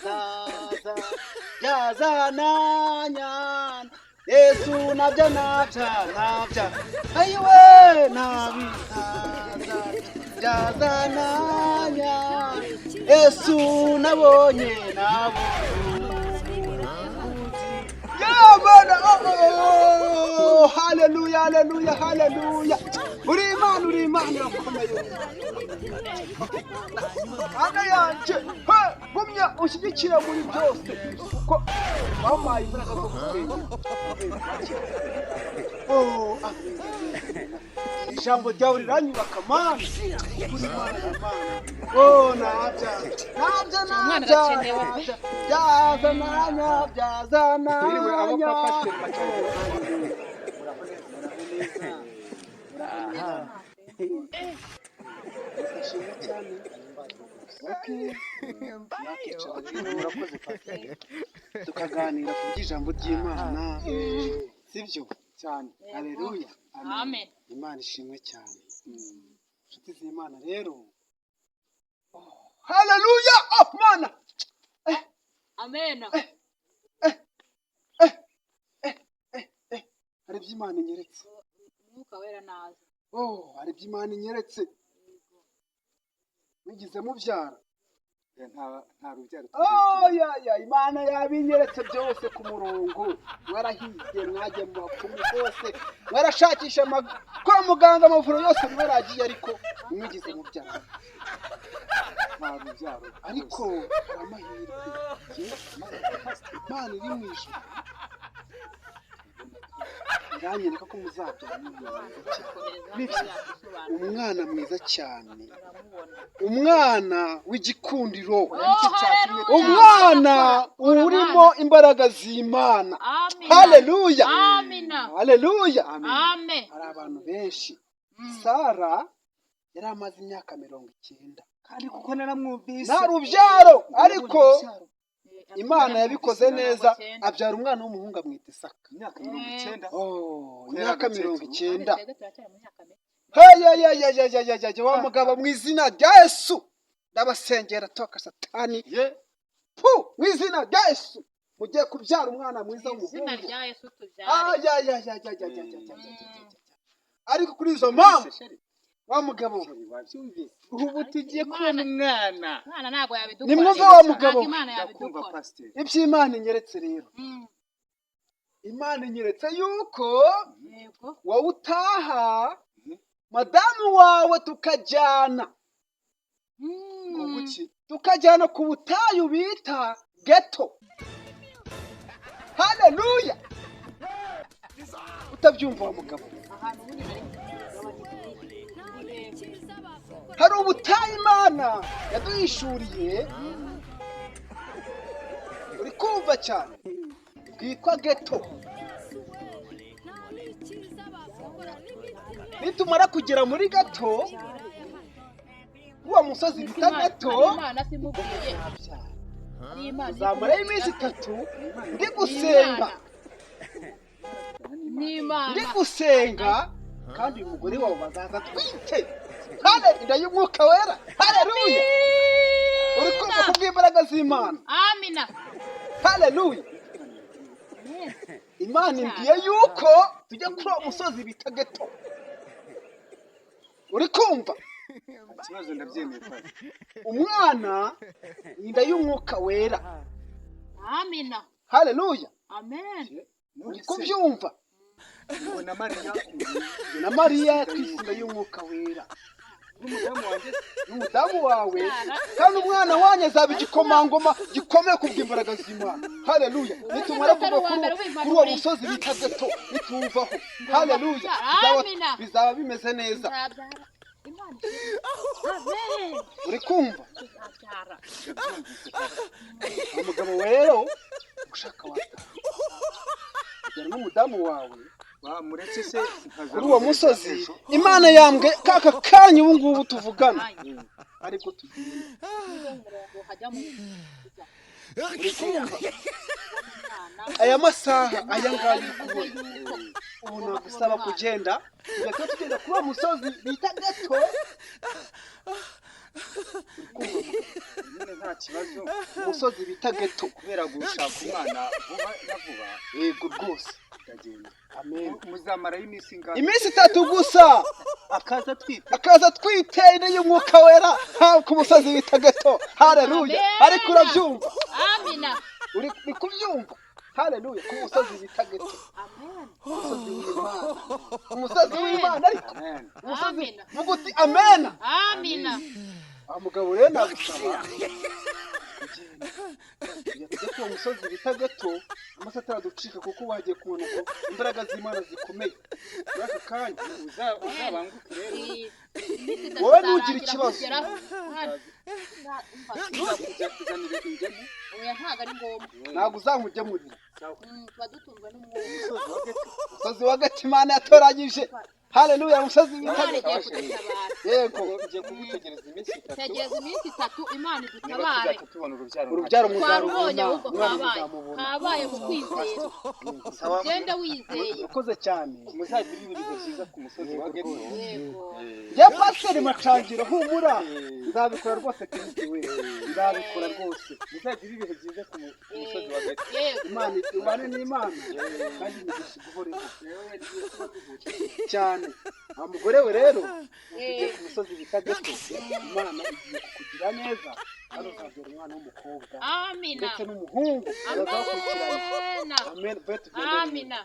bizaza byazananyana Yesu nabyo nabya ayiwe nabizaza byazananyana Yesu nabonye haleluya haleluya haleluya uri imana irakomeye ana yanje gumya ushyigikira muri byose kuko wampaye imbaraga zo kusenga ijambo ryawe riranyubaka mana tukaganira ku by'ijambo ry'Imana sibyo cyane haleluya amen Imana ishimwe cyane inshuti z'Imana rero haleluya mana amen hari by'Imana inyeretse umwuka wera naza hari by'Imana inyeretse wigize mubyara nta rubyaro Imana yabinyeretse byose ku murongo mwarahize mwagiye mu bapfumu hose mwarashakisha kwa muganga amavuro yose mwaragiye ariko mwigize mubyara nta rubyaro ariko amahirwe Imana iri mu ijuru iranyereka ko muzabyara umwana mwiza cyane umwana w'igikundiro umwana urimo imbaraga z'Imana haleluya haleluya amen hari abantu benshi Sara yari amaze imyaka 90 kandi kuko naramwumvise nta rubyaro ariko Imana yabikoze neza abyara umwana w'umuhungu amwita Isaka imyaka 90 imyaka 90 wa mugabo mu izina rya Yesu ndabasengera toka satani mu izina rya Yesu mugiye kubyara umwana mwiza w'umuhungu izina rya Yesu tubyare ariko kuri izo mpamvu wa mugabo ubu tugiye kubona umwana ntago yabidukora nimwumve wa mugabo iby'Imana inyeretse rero Imana inyeretse yuko wowe utaha madamu wawe tukajyana tukajyana ku butayu bita ghetto haleluya utabyumva wa mugabo hari ubutayu Imana yaduhishuriye uri kumva cyane bwitwa ghetto nitumara kugera muri ghetto uwo musozi bita ghetto uzamarayo iminsi 3 ndi gusenga kandi uyu mugore wawe bazaza twite inda y'umwuka wera haleluya uri kumva kubw'imbaraga z'Imana amina haleluya Imana imbwiye yuko tujya kuri uwo musozi bita ghetto uri kumva ikibazo ndabyemera umwana inda y'umwuka wera amina haleluya amen uri kubyumva na Mariya twisinda y'umwuka wera n'umudamu wawe kandi umwana wanyu azaba igikomangoma gikomeye kubw'imbaraga z'Imana haleluya nitumara kuva kuri uwo musozi bita ghetto nituvaho haleluya bizaba bimeze neza uri kumva umugabo rero ushaka wataha n'umudamu wawe muretse se kuri uwo musozi Imana yambwe kaka kanya ubu ngubu tuvugana ariko tugiye aya masaha aya ngaya kubona ubu nagusaba kugenda tugenda kuri uwo musozi bita ghetto nyine nta kibazo umusozi bita geto kubera gushaka umwana vuba na vuba yego rwose ndagenda amen muzamarayo iminsi ingana iminsi 3 gusa akaza twiteye y'umwuka wera ku musozi bita geto haleluya ariko urabyumva amina uri kubyumva haleluya ku musozi bita geto amen umusozi w'Imana ariko umusozi amina muguti amen amina mugabo rero nagusaba kugenda ku musozi bita geto amasatara ducika kuko wagiye kubona ko imbaraga z'Imana zikomeye uraka kandi uzabanguke rero wowe nugira ikibazo kuzanira ingemu oya ntago ari ngombwa ntabwo uzamujyamurira tuba dutunzwe n'umwuka umusozi wa gati Imana yatoranyije haleluya umusozi bita Imana igiye geto kudutabara yego ugiye kugutegereza iminsi 3 tegereza iminsi 3 Imana idutabare tubona urubyaro urubyaro twarubonye muzarubona ahubwo umwana kabaye muzamubona kabaye mu kwizera ugende wizeye ukoze cyane muzagira ibihe byiza ku musozi wa geto yego ya pasiteri Macangiro humura nzabikora rwose Kristo we nzabikora rwose muzagira ibihe byiza ku musozi wa geto yego Imana ibane n'Imana kandi imigisha iguhoreho cyane mugore we rero ugiye ku musozi bita geto Imana igiye kukugira neza kandi uzabyara umwana w'umukobwa amina ndetse n'umuhungu bazakurikirana amena amen amina